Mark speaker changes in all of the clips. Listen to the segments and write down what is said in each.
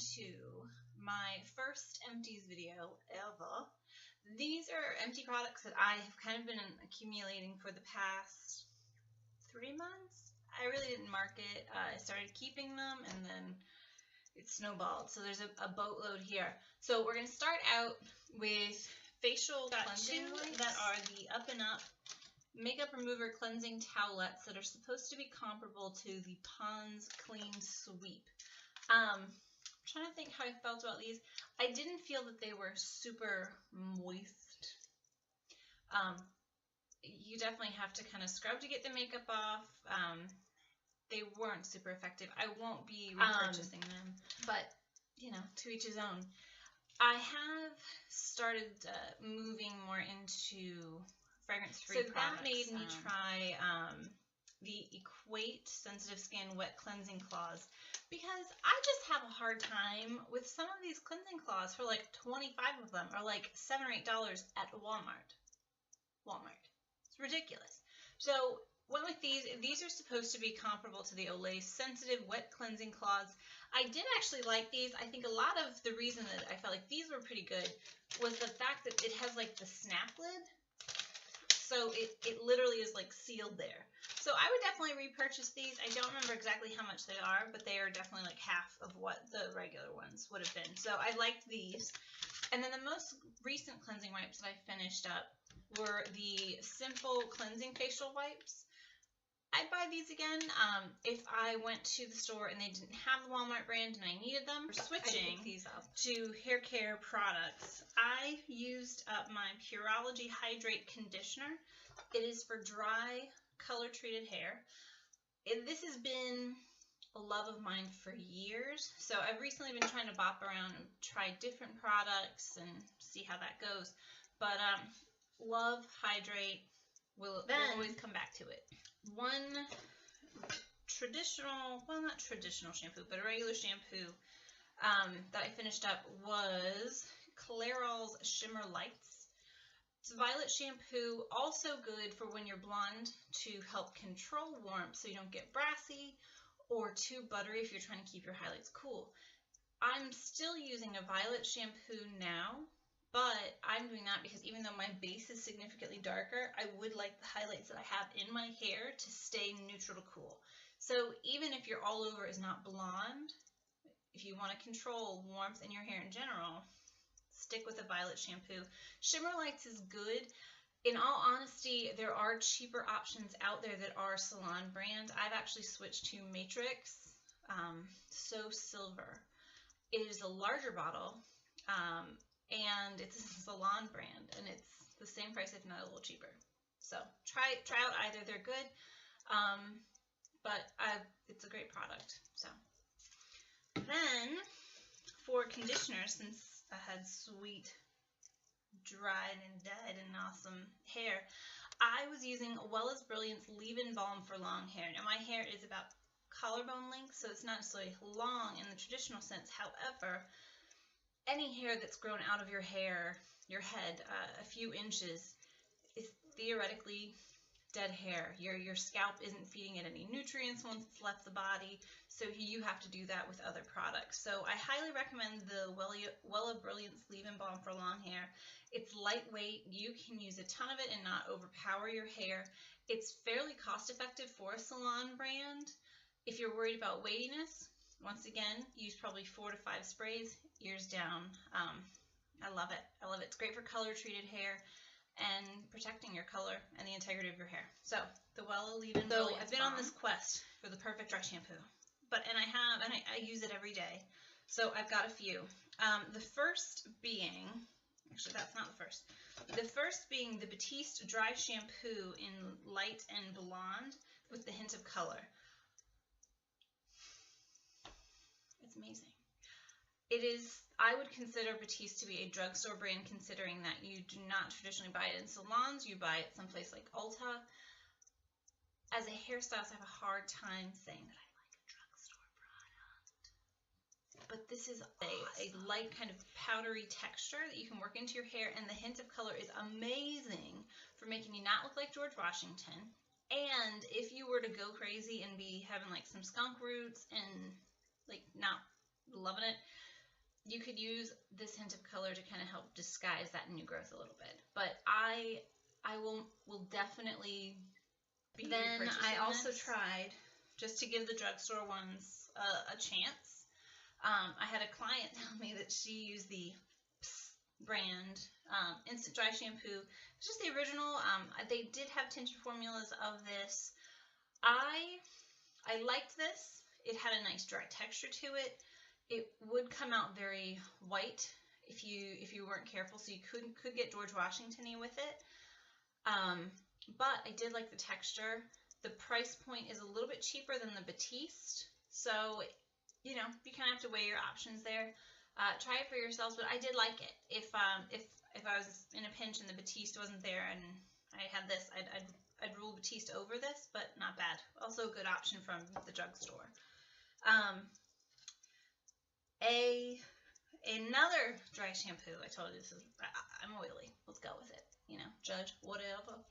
Speaker 1: to my first empties video ever. These are empty products that I have kind of been accumulating for the past 3 months. I really didn't market. I started keeping them and then it snowballed. So there's a boatload here. So we're going to start out with facial cleansing wipes that are the Up and Up makeup remover cleansing towelettes that are supposed to be comparable to the Pond's Clean Sweep. I'm trying to think how I felt about these. I didn't feel that they were super moist. You definitely have to kind of scrub to get the makeup off. They weren't super effective. I won't be repurchasing them, but you know, to each his own. I have started moving more into fragrance-free products. So that made me try the Equate Sensitive Skin Wet Cleansing Cloths, because I just have a hard time with some of these cleansing cloths for like 25 of them are like $7 or $8 at Walmart. It's ridiculous. So went with these are supposed to be comparable to the Olay Sensitive Wet Cleansing Cloths. I did actually like these. I think a lot of the reason that I felt like these were pretty good was the fact that it has like the snap lid. So it literally is like sealed there. So I would definitely repurchase these. I don't remember exactly how much they are, but they are definitely like half of what the regular ones would have been. So I liked these. And then the most recent cleansing wipes that I finished up were the Simple Cleansing Facial Wipes. I'd buy these again if I went to the store and they didn't have the Walmart brand and I needed them. For switching these up to hair care products, I used up my Pureology Hydrate Conditioner. It is for dry, color-treated hair. This has been a love of mine for years, so I've recently been trying to bop around and try different products and see how that goes. But love Hydrate. We'll always come back to it. One traditional, well, not traditional shampoo, but a regular shampoo that I finished up was Clairol's Shimmer Lights. It's a violet shampoo, also good for when you're blonde to help control warmth so you don't get brassy or too buttery if you're trying to keep your highlights cool. I'm still using a violet shampoo now, but I'm doing that because even though my base is significantly darker, I would like the highlights that I have in my hair to stay neutral to cool. So even if your all over is not blonde, if you want to control warmth in your hair in general, stick with a violet shampoo. Shimmer Lights is good. In all honesty, there are cheaper options out there that are salon brand. I've actually switched to Matrix So Silver. It is a larger bottle. And it's a salon brand, and it's the same price, if not a little cheaper. So try out either. They're good, but it's a great product. So then for conditioner, since I had sweet, dried and dyed and awesome hair, I was using Wella's Brilliance Leave-In Balm for long hair. Now my hair is about collarbone length, so it's not necessarily long in the traditional sense. However, any hair that's grown out of your hair, your head, a few inches is theoretically dead hair. Your scalp isn't feeding it any nutrients once it's left the body, so you have to do that with other products. So I highly recommend the Wella Brilliance Leave-In Balm for long hair. It's lightweight. You can use a ton of it and not overpower your hair. It's fairly cost-effective for a salon brand. If you're worried about weightiness, once again, use probably 4 to 5 sprays, ears down. I love it. I love it. It's great for color-treated hair and protecting your color and the integrity of your hair. So, the Wella Leave-In Balm. So, I've been on this quest for the perfect dry shampoo. I use it every day. So, I've got a few. The first being, actually that's not the first. The first being the Batiste Dry Shampoo in Light and Blonde with the hint of color. It's amazing. It is, I would consider Batiste to be a drugstore brand, considering that you do not traditionally buy it in salons. You buy it someplace like Ulta. As a hairstylist, I have a hard time saying that I like a drugstore product. But this is a light kind of powdery texture that you can work into your hair, and the hint of color is amazing for making you not look like George Washington. And if you were to go crazy and be having like some skunk roots and like not loving it, you could use this hint of color to kind of help disguise that new growth a little bit. But I will definitely be Then I also tried, just to give the drugstore ones a chance. I had a client tell me that she used the brand instant dry shampoo. It's just the original. They did have tinted formulas of this. I liked this. It had a nice dry texture to it. It would come out very white if you weren't careful, so you could get George Washington-y with it. But I did like the texture. The price point is a little bit cheaper than the Batiste, so you know, you kind of have to weigh your options there. Try it for yourselves, but I did like it. If I was in a pinch and the Batiste wasn't there and I had this, I'd rule Batiste over this, but not bad. Also a good option from the drugstore. Another dry shampoo. I told you this is. I'm oily. Let's go with it. You know, judge whatever.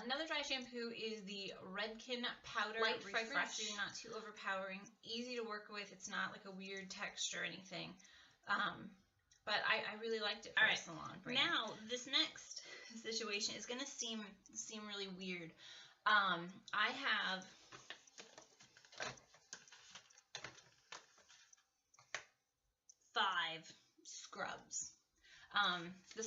Speaker 1: Another dry shampoo is the Redken Powder Light Refresh. So not too overpowering. Easy to work with. It's not like a weird texture or anything. But I really liked it for a salon brand. Now, this next situation is going to seem really weird. I have five scrubs. The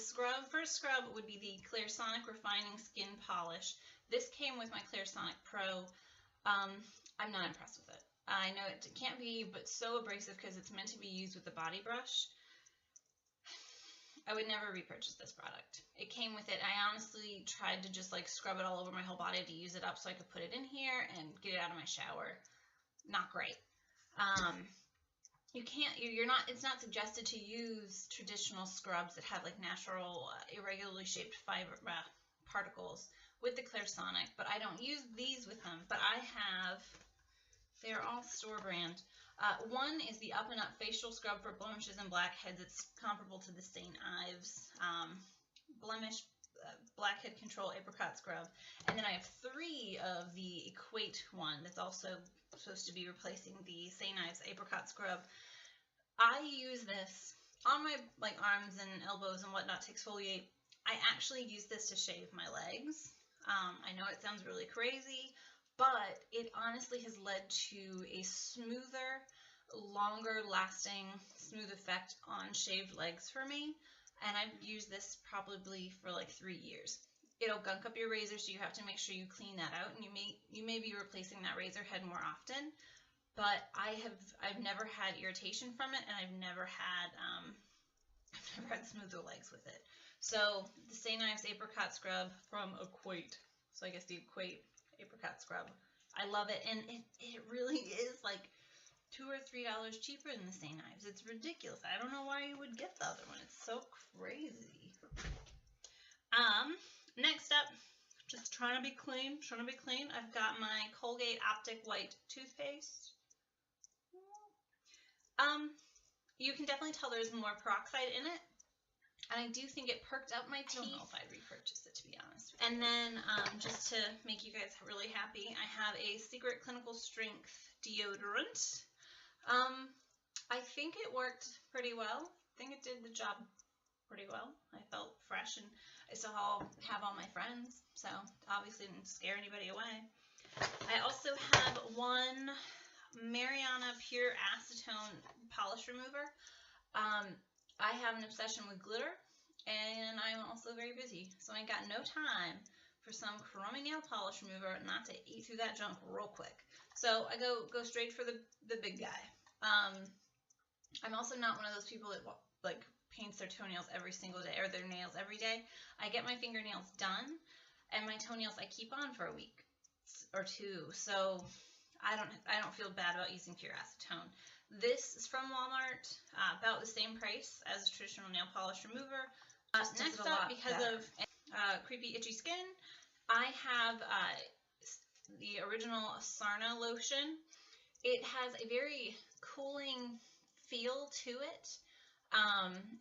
Speaker 1: first scrub would be the Clairsonic Refining Skin Polish. This came with my Clairsonic Pro. I'm not impressed with it. I know it can't be, but so abrasive because it's meant to be used with the body brush. I would never repurchase this product. It came with it. I honestly tried to just like scrub it all over my whole body to use it up so I could put it in here and get it out of my shower. Not great. It's not suggested to use traditional scrubs that have like natural, irregularly shaped fiber particles with the Clairsonic, but I don't use these with them. But they're all store brand. One is the Up and Up Facial Scrub for blemishes and blackheads. It's comparable to the St. Ives blemish blackhead control apricot scrub. And then I have 3 of the Equate one that's also supposed to be replacing the St. Ives apricot scrub. I use this on my arms and elbows and whatnot to exfoliate. I actually use this to shave my legs. I know it sounds really crazy, but it honestly has led to a smoother, longer lasting, smooth effect on shaved legs for me. And I've used this probably for like 3 years. It'll gunk up your razor, so you have to make sure you clean that out, and you may be replacing that razor head more often. But I've never had irritation from it, and I've never had smoother legs with it. So the St. Ives apricot scrub from Equate. So I guess the Equate apricot scrub. I love it, and it really is like $2 or $3 cheaper than the St. Ives. It's ridiculous. I don't know why you would get the other one. It's so crazy. Next up, just trying to be clean. I've got my Colgate Optic White toothpaste. You can definitely tell there's more peroxide in it, and I do think it perked up my teeth. I don't know if I'd repurchase it, to be honest. And then, just to make you guys really happy, I have a Secret Clinical Strength deodorant. I think it worked pretty well. I think it did the job pretty well. I felt fresh, and I still have all my friends, so obviously didn't scare anybody away. I also have one Mariana Pure Acetone Polish Remover. I have an obsession with glitter, and I'm also very busy, so I got no time for some crummy nail polish remover not to eat through that junk real quick. So I go straight for the big guy. I'm also not one of those people that like paints their toenails every single day, or their nails every day. I get my fingernails done, and my toenails I keep on for a week or 2. So I don't feel bad about using pure acetone. This is from Walmart, about the same price as a traditional nail polish remover. Next up, because of creepy itchy skin, I have the original Sarna lotion. It has a very cooling feel to it.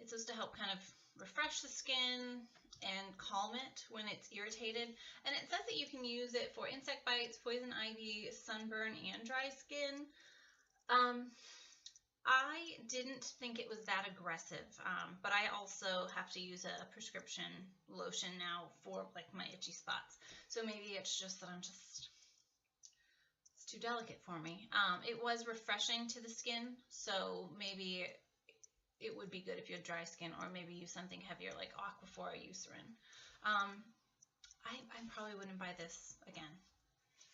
Speaker 1: It's supposed to help kind of refresh the skin and calm it when it's irritated. And it says that you can use it for insect bites, poison ivy, sunburn, and dry skin. I didn't think it was that aggressive, but I also have to use a prescription lotion now for like my itchy spots. So maybe it's just that it's too delicate for me. It was refreshing to the skin, so maybe it would be good if you had dry skin, or maybe use something heavier like Aquaphor or Eucerin. I probably wouldn't buy this again.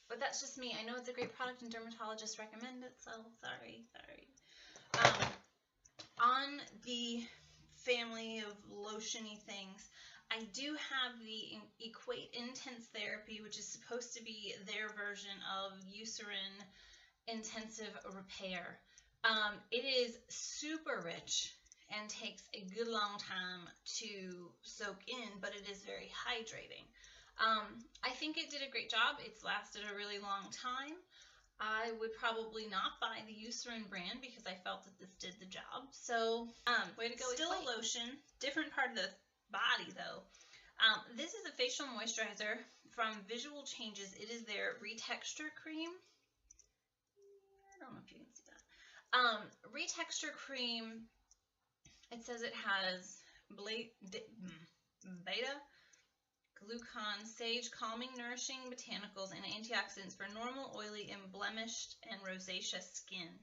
Speaker 1: But that's just me. I know it's a great product and dermatologists recommend it, so sorry. On the family of lotiony things, I do have the Equate Intense Therapy, which is supposed to be their version of Eucerin Intensive Repair. It is super rich and takes a good long time to soak in, but it is very hydrating. I think it did a great job. It's lasted a really long time. I would probably not buy the Eucerin brand because I felt that this did the job. So, way to go. Still a lotion, different part of the body though. This is a facial moisturizer from Visual Changes. It is their Retexture Cream. I don't know if you can see that. Retexture Cream, it says it has beta glucan, sage, calming, nourishing botanicals, and antioxidants for normal, oily, and blemished and rosacea skin.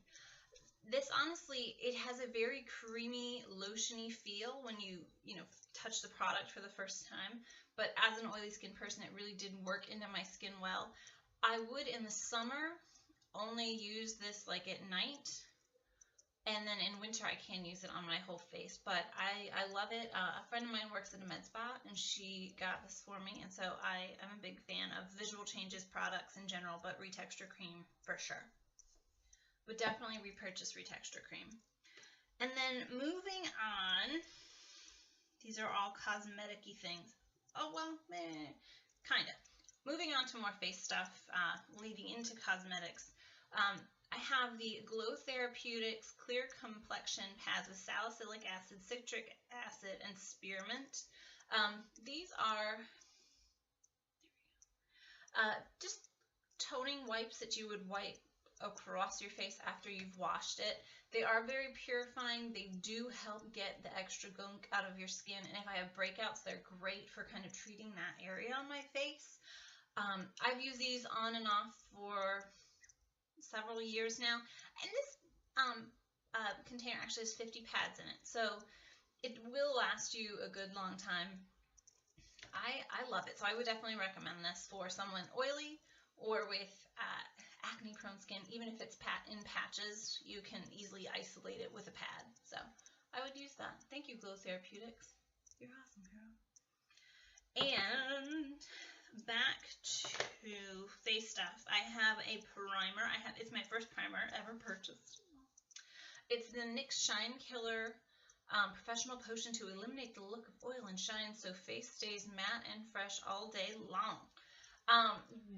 Speaker 1: This, honestly, it has a very creamy, lotiony feel when you touch the product for the first time. But as an oily skin person, it really did work into my skin well. I would, in the summer, only use this like at night. And then in winter, I can use it on my whole face, but I love it. A friend of mine works at a med spa, and she got this for me, and so I am a big fan of Visual Changes products in general, but Retexture Cream for sure. Would definitely repurchase Retexture Cream. And then moving on, these are all cosmetic-y things. Oh, well, kind of. Moving on to more face stuff, leading into cosmetics. I have the Glow Therapeutics Clear Complexion Pads with salicylic acid, citric acid, and spearmint. These are just toning wipes that you would wipe across your face after you've washed it. They are very purifying. They do help get the extra gunk out of your skin, and if I have breakouts, they're great for kind of treating that area on my face. I've used these on and off for several years now, and this container actually has 50 pads in it, so it will last you a good long time. I love it, so I would definitely recommend this for someone oily or with acne prone skin. Even if it's in patches, you can easily isolate it with a pad, so I would use that. Thank you, Glow Therapeutics. You're awesome, girl. And back to face stuff. I have a primer. It's my first primer ever purchased. It's the NYX Shine Killer Professional Potion to eliminate the look of oil and shine so face stays matte and fresh all day long.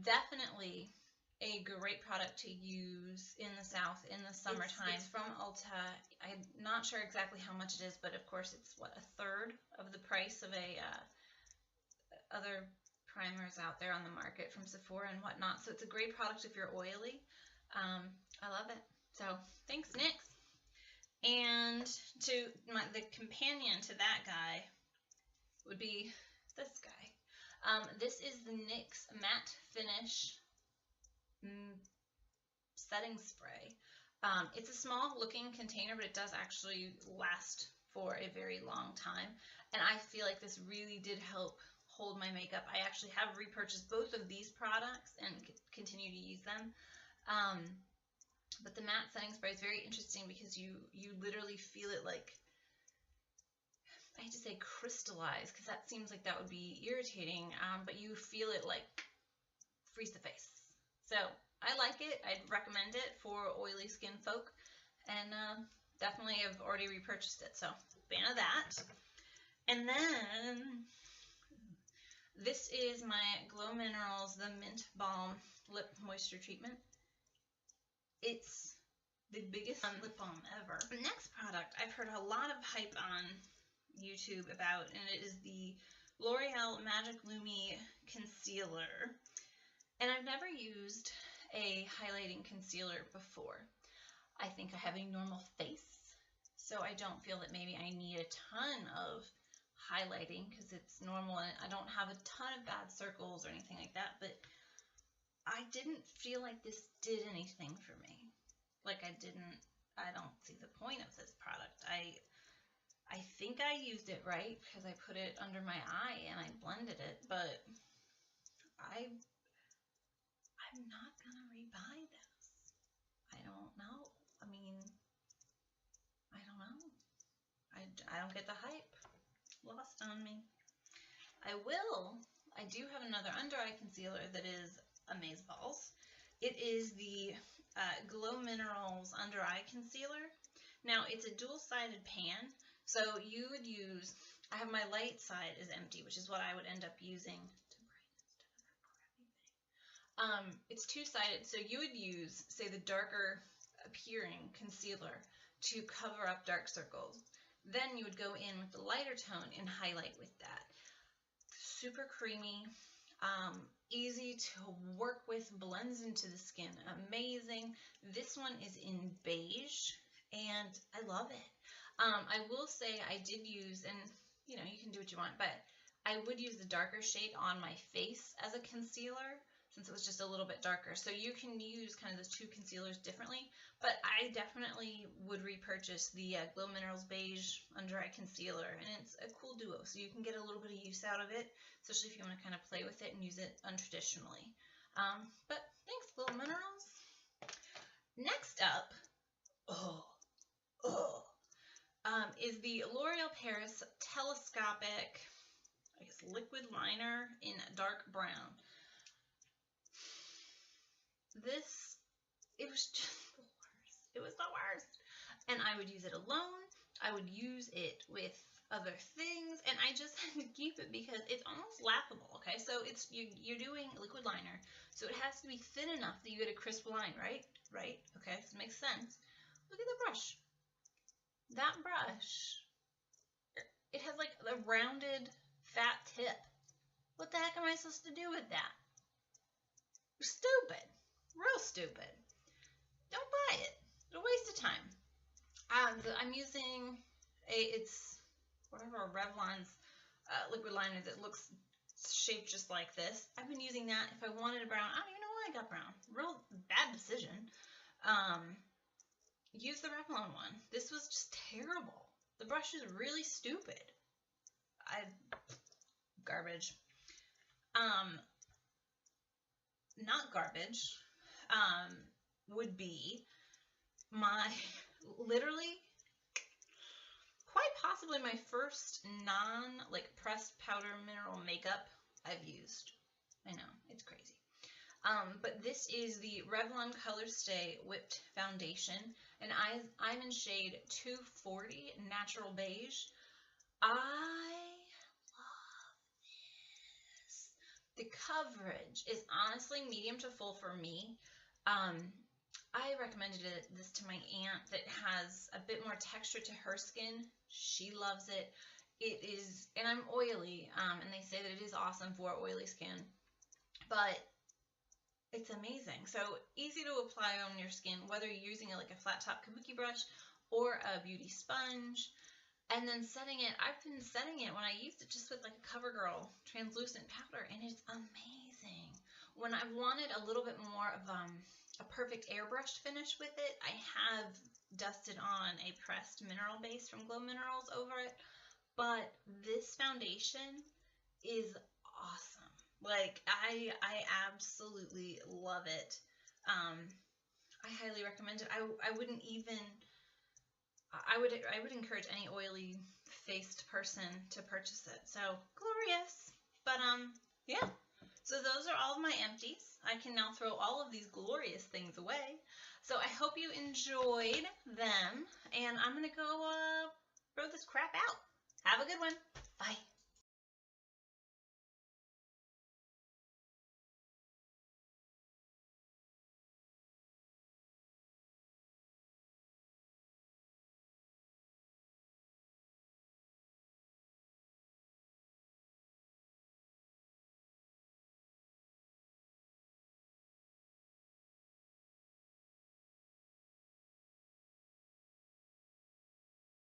Speaker 1: Definitely a great product to use in the South in the summertime. It's from Ulta. I'm not sure exactly how much it is, but of course it's what, a third of the price of other primers out there on the market from Sephora and whatnot. So it's a great product if you're oily. I love it. So thanks, NYX. And the companion to that guy would be this guy. This is the NYX Matte Finish Setting Spray. It's a small looking container, but it does actually last for a very long time. And I feel like this really did help hold my makeup. I actually have repurchased both of these products and continue to use them. But the matte setting spray is very interesting because you literally feel it like, I hate to say crystallize because that seems like that would be irritating, but you feel it like freeze the face. So I like it. I'd recommend it for oily skin folk, and definitely have already repurchased it, so fan of that. And then this is my Glow Minerals, the Mint Balm Lip Moisture Treatment. It's the biggest lip balm ever. The next product I've heard a lot of hype on YouTube about, and it is the L'Oreal Magic Lumi Concealer. And I've never used a highlighting concealer before. I think I have a normal face, so I don't feel that maybe I need a ton of highlighting because it's normal and I don't have a ton of bad circles or anything like that, but I didn't feel like this did anything for me. Like I don't see the point of this product. I think I used it right because I put it under my eye and I blended it, but I'm not gonna rebuy this. I don't know. I mean, I don't know. I don't get the hype. Lost on me. I do have another under eye concealer that is Amazeballs. It is the Glow Minerals Under Eye Concealer. Now, it's a dual-sided pan, so you would use, I have my light side is empty, which is what I would end up using to brighten. It's two-sided, so you would use, say, the darker appearing concealer to cover up dark circles. Then you would go in with the lighter tone and highlight with that. Super creamy, easy to work with, blends into the skin, amazing. This one is in beige, and I love it. I will say I did use, and you can do what you want, but I would use the darker shade on my face as a concealer since it was just a little bit darker. So you can use kind of those two concealers differently, but I definitely would repurchase the Glow Minerals Beige Under Eye Concealer, and it's a cool duo, so you can get a little bit of use out of it, especially if you want to kind of play with it and use it untraditionally. But thanks, Glow Minerals. Next up, is the L'Oreal Paris Telescopic, I guess, liquid liner in dark brown. It was just the worst. It was the worst. And I would use it alone. I would use it with other things, and I just had to keep it because it's almost laughable, okay? So it's you're doing liquid liner, so it has to be thin enough that you get a crisp line, right? Right? Okay, so it makes sense. Look at the brush. That brush, it has like a rounded, fat tip. What the heck am I supposed to do with that? Stupid. Real stupid. Don't buy it. It's a waste of time. I'm using it's whatever Revlon's liquid liner that looks shaped just like this. I've been using that. If I wanted a brown, I don't even know why I got brown. Real bad decision. Use the Revlon one. This was just terrible. The brush is really stupid. Garbage. Not garbage. Would be my literally quite possibly my first pressed powder mineral makeup I've used. I know, it's crazy. But this is the Revlon Color Stay Whipped Foundation, and I'm in shade 240 Natural Beige. I love this. The coverage is honestly medium to full for me. I recommended this to my aunt that has a bit more texture to her skin. She loves it. It is, and I'm oily, and they say that it is awesome for oily skin, but it's amazing. So easy to apply on your skin, whether you're using it like a flat top kabuki brush or a beauty sponge. And then setting it, I've been setting it when I used it just with like a CoverGirl translucent powder, and it's amazing. When I wanted a little bit more of a perfect airbrushed finish with it, I have dusted on a pressed mineral base from Glow Minerals over it, but this foundation is awesome. Like, I absolutely love it. I highly recommend it. I wouldn't even, I would encourage any oily faced person to purchase it. So glorious. But yeah. So those are all of my empties. I can now throw all of these glorious things away. So I hope you enjoyed them, and I'm gonna go throw this crap out. Have a good one. Bye.